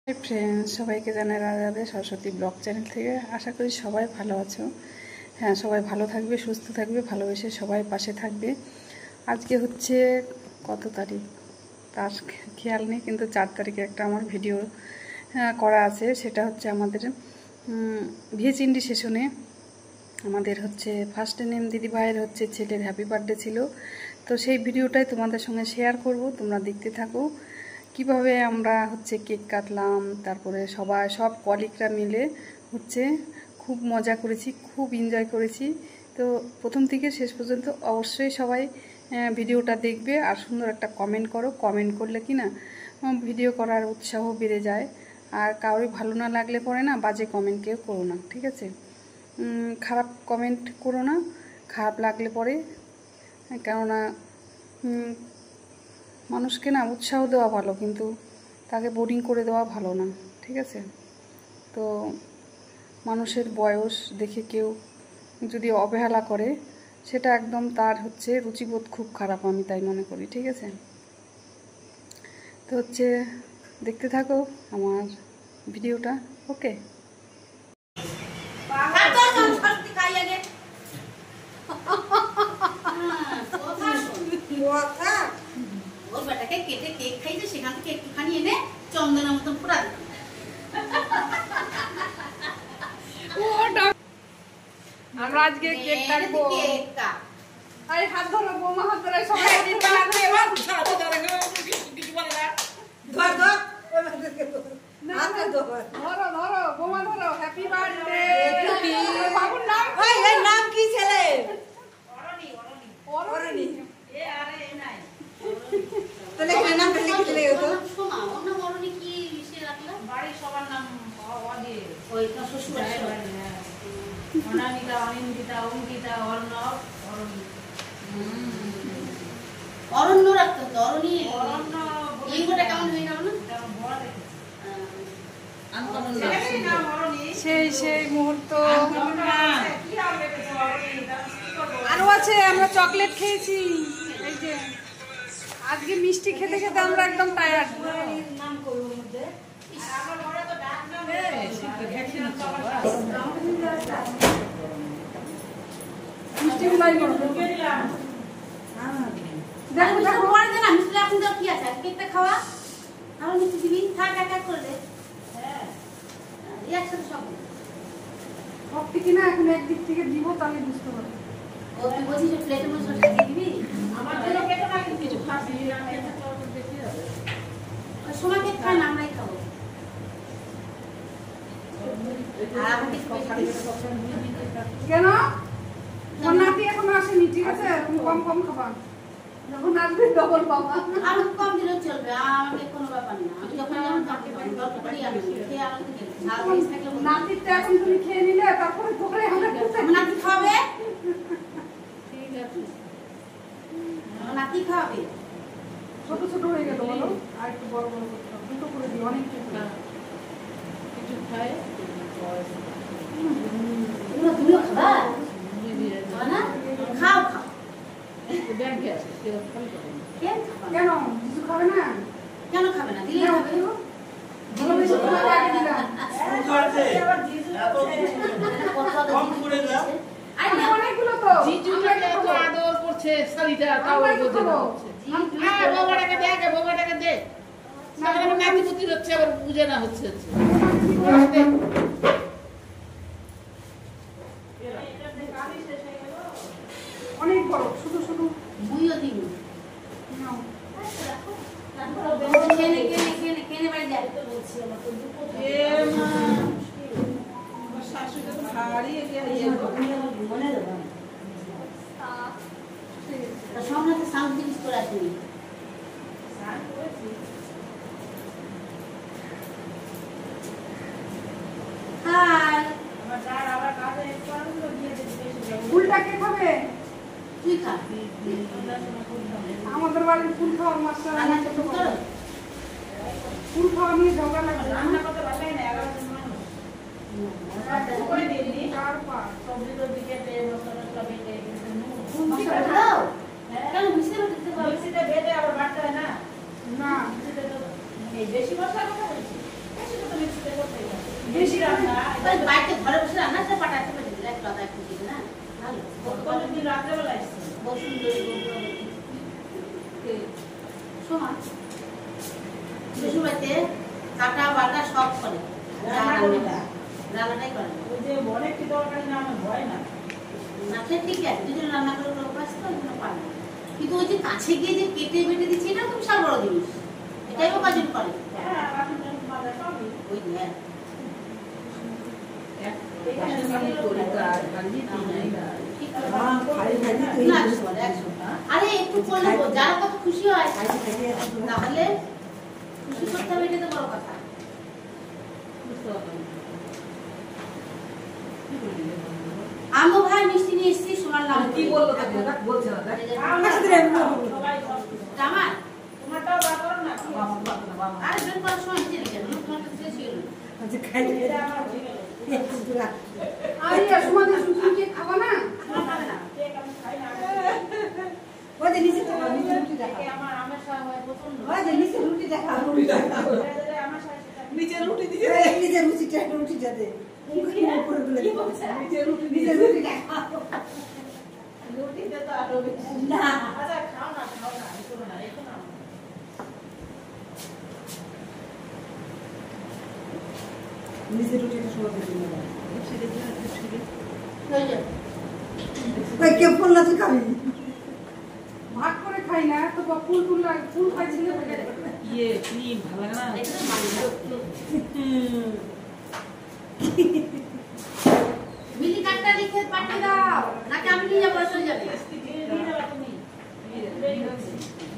Hi friends সবাইকে জানাই Radhe Radhe Saraswati blog channel থেকে। আশা করি সবাই ভালো আছো। হ্যাঁ, সবাই ভালো থাকবে, সুস্থ থাকবে, ভালোবেসে সবাই পাশে থাকবে। আজকে হচ্ছে কত তারিখ তার খেয়াল নেই, কিন্তু 4 তারিখে একটা আমার ভিডিও করা আছে। সেটা হচ্ছে আমাদের ভিএচ ইন্ডি সেশনে আমাদের হচ্ছে ফার্স্ট নেম দিদি ভাইয়ের হচ্ছে ছেলের হ্যাপি বার্থডে ছিল। তো সেই ভিডিওটাই তোমাদের সঙ্গে শেয়ার করব, তোমরা দেখতে থাকো। কিভাবে আমরা হচ্ছে কেক কাটলাম, তারপরে সব কলিগরা মিলে হচ্ছে খুব মজা করেছি, খুব এনজয় করেছি। তো প্রথম থেকে শেষ পর্যন্ত অবশ্যই সবাই ভিডিওটা দেখবে আর সুন্দর একটা কমেন্ট করো। কমেন্ট করলে কি না ভিডিও করার উৎসাহ বেড়ে যায়। আর কারোর ভালো না লাগলে পরে না বাজে কমেন্ট কেউ করো না, ঠিক আছে? খারাপ কমেন্ট করো না, খারাপ লাগলে পরে, কেননা মানুষকে না উৎসাহ দেওয়া ভালো, কিন্তু তাকে বোরিং করে দেওয়া ভালো না, ঠিক আছে? তো মানুষের বয়স দেখে কেউ যদি অবহেলা করে, সেটা একদম তার হচ্ছে রুচিবোধ খুব খারাপ, আমি তাই মনে করি, ঠিক আছে? তো হচ্ছে দেখতে থাকো আমার ভিডিওটা, ওকে? কেটে কেক খাইছে, সেখান থেকে একটুখানি এনে চন্দনের মতন পুরা আমরা আজকে কেক কাটবো। আরে হাত ধরো, বৌমা হাত ধরো, সবাই ধরো ধরো, বৌমা ধরো। Happy birthday. বাবুর নাম নাম কি ছেলে? অরণি। তাহলে কি নাম লিখে দিলে হতো? শোনা, ওর নাম অরণি, কি লিখে রাখলা? বাড়ি সবার নাম ওদি, ওই শ্বশুরের বাড়ি। অনামিকা, অনিন্দিতা, অঙ্কিতা, অর্ণব, অরণি। অরণ্য রাখতে হতো, অরণি। অরণ্য লিঙ্গটা কেমন হয়ে গেল না? বড় দেখেছি। সেই মুহূর্ত আরো আছে। আমরা চকলেট খেয়েছি, এই যে আজকে মিষ্টি খেতে খেতে আমরা একদম টায়ার্ড। মিষ্টি গুলাই করো। দেখো দেখো, পরে দেন আমি মিষ্টি এখন দাও, কি আছে কেকটা খাওয়া, আর মিষ্টি দিবি, থাক এক এক করে দে। হ্যাঁ, একসাথে সব সব থেকে না এখন একদিক থেকে দিব, তাহলে বুঝতে পারবো। ও তুই বলছিস যে প্লেটের মধ্যে সাজিয়ে দিবি? আমার জন্য কেটে না, কিছু খাসি আমি একটা চড় দেখি যাবে। ওই সময় কেক খাই না, আমরাই খাবো। আর আমাকে কেন তোমার নাতি এখন আসেনি, ঠিক আছে? তুমি কম কম খাবা, যখন আসবে ডবল পাবা। আর কম দিলেও চলবে, আমাকে কোনো ব্যাপার না। আমি যখন যেমন কাকে পারি দরকার পড়ি আমি খেয়ে আমাকে খেতে ঝাল বেশি থাকলে নাতিটা এখন তুমি খেয়ে নিলে, তারপরে তোকে আমরা নাতি খাবে। ঠিক আছে, নাতি খাবে। ছোট ছোট হয়ে গেল বলো, আর একটু বড় বড় করতে হবে, দুটো করে দিই, অনেক কিছু খায়। তুমিও খাবা না? খাও খাও। কেন কিছু খাবে না? কেন খাবে না? দিলে খাবে। ভালোবেসে তোমাকে আগে দিলাম। অনেকগুলো তো আদর করছে, শাড়িটা তাও বোঝে না। বাবাটাকে দে, আগে বাবাটাকে দে। নাতি পুতি হচ্ছে, আবার বুঝে না হচ্ছে। অনেক বড়, শুধু শুধু মুইও দিন কেনে কেনে কেনে কেনে বাড়ি যাই তো বলছি। আমার তো দুটো শাশুড়ি তো হারিয়ে গেছে, মনে দেবো সামনে সাউন্ড জিনিস করে আসেনি। হাই, ফুলটা কে খাবে? তুই খা। আমাদের বাড়ির ফুল খাওয়ার মাস্টার ফুল খাওয়া নিয়ে ঝগড়া লাগছে। রান্না করতে ভালো লাগে না, 11 জন মানুষ। করে দিই চার পাঁচ সবজি তো দিকে তেল মশলা বেটে মশলা দাও। কেন মিশিয়ে দিতে পারো? মিক্সিতে বেটে আবার বাটতে হয় না। না এই বেশি মশলা কথা বলছি, বেশি বেশি রান্না বাড়িতে ঘরে বসে রান্না সে পাঠাতে পারি এক কথা একটু দিবে না ভালো কোনদিন রাত্রে বেলা আসছে বসুন্ধরী শোনা শ্বশুরবাড়িতে কাটা বাটা সব করে রান্নাটাই করে ওই যে অনেক কি তরকারি না আমার ভয় না না সে ঠিক আছে দুজন রান্না করে লোক আসতো ওইগুলো পারবে কিন্তু ওই যে কাছে গিয়ে যে কেটে বেটে দিচ্ছি এটা তো বিশাল বড় জিনিস এটাই ও কাজ করে ওই হ্যাঁ আরে একটু করলে যারা কত খুশি হয় তাহলে খুশি করতে হবে এটা তো বড় কথা আমো ভাই মিষ্টি নিয়ে এসেছি সোনার নাম কি বললো বলছে না আমার তোমারটাও বার করো না আরে বের করার সময় নিচে রেখে দাও তোমার কাছে ছিল আচ্ছা খাই এটা আমার হয়ে গেল আরে সুমাদি সুন্দর কে খাবা না খাবে না কেক আমি খাই না ওই যে নিচে টাকা নিচে রুটি দেখা আমার আমার সাথে হয় পছন্দ ওই যে নিচে রুটি দেখা রুটি দেখা আমার সাথে নিচে রুটি দিছে নিচে রুটি যাতে উপরে বলে নিচে রুটি দেখা রুটিতে তো আরো বেশি না আচ্ছা খাও না একটু না একটু না নিচে রুটিটা সবাই দিন না হয়ে যাবে ওই কে ফোন না তুই খাবি ভাগ করে খাই না তো ফুল খাইছিলে ইয়ে ক্রিম ভালো লাগে না একটু মাংস মিলি কাটটা লিখে পাঠিয়ে দাও নাকি আমি নিয়ে যাবো চলে যাবে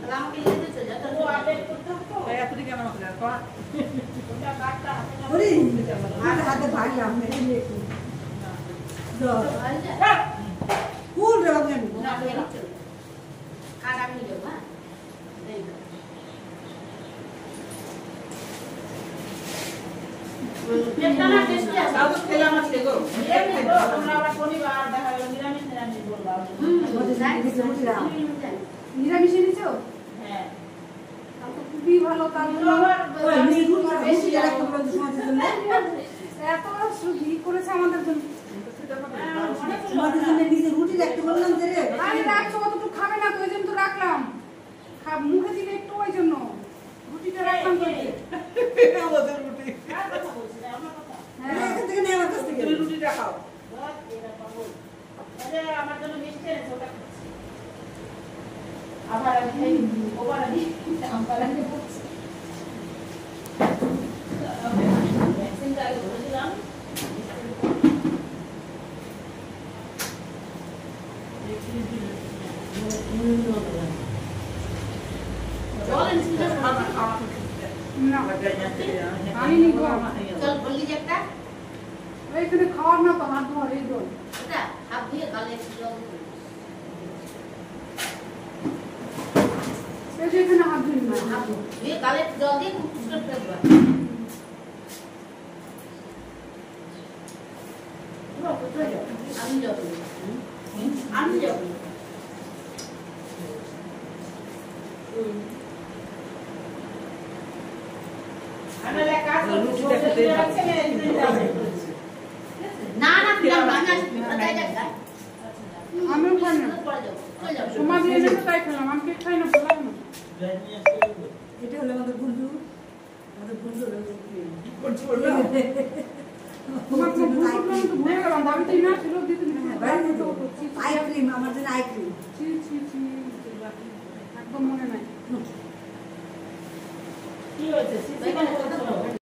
তাহলে আমাকে লিখে দিয়ে চলে যাও তাহলে আপডেট করতে হবে এত দিকে আমার মাথা করা ওটা কাটটা ওরে হাতে ভাগলাম মেরে নিয়ে ফুল রে বাবা না নিয়ে চলো কাট আমি নিয়ে যাবো হ্যাঁ পেটটা না টেস্টি আছে তাও তো খেলাম আজকে গো এমনি গো তোমরা আবার শনিবার দেখা গেল নিরামিষ বলবা নিচে রুটি দাও নিরামিষে নিছো হ্যাঁ খুবই ভালো তাহলে ওই নিচে বেশি যারা কোন সময় জন্য এত ই করেছে আমাদের জন্য তোমাদের জন্য নিচে রুটি রাখতে বললাম যে রে আরে রাখছো অতটুকু খাবে না তো ওই জন্য তো রাখলাম মুখে দিলে একটু ওই জন্য রুটিটা রাখলাম তো আমাদের রুটি আর কথা বলছি না আমার কথা এখান থেকে নেই আমার কাছ থেকে তুমি রুটিটা খাও বাস এরা পাগল আরে আমার জন্য মিষ্টি এনেছে ওটা খাচ্ছি আবার আমি এই ওবার আমি আমার আগে বলছি ভ্যাকসিনটা আগে ধরেছিলাম জল এনেছি না চল বললি যে একটা এইখানে খাওয়ার না তো হাত ধোয়ার এই জল এটা হাত দিয়ে গালে জল এই যে এখানে হাত ধুই না হাত দিয়ে গালে জল দিয়ে কুচকুচ করে ফেলবা আমি যাবো আমি যাবো না না দিলাম না আমি আসবি তাই যাক আমিও খাই না পরে যাবো চলে যাবো সমাজ এনে তো তাই খেলাম আমি কেক খাই না বললাম না এটা হলো আমাদের বন্ধু তোমার তো ভুলে গেলাম বাড়িতে না ছিল দিতে আইক্রিম আমার জন্য আইক্রিম ছি ছি ছি একদম মনে নাই কি হয়েছে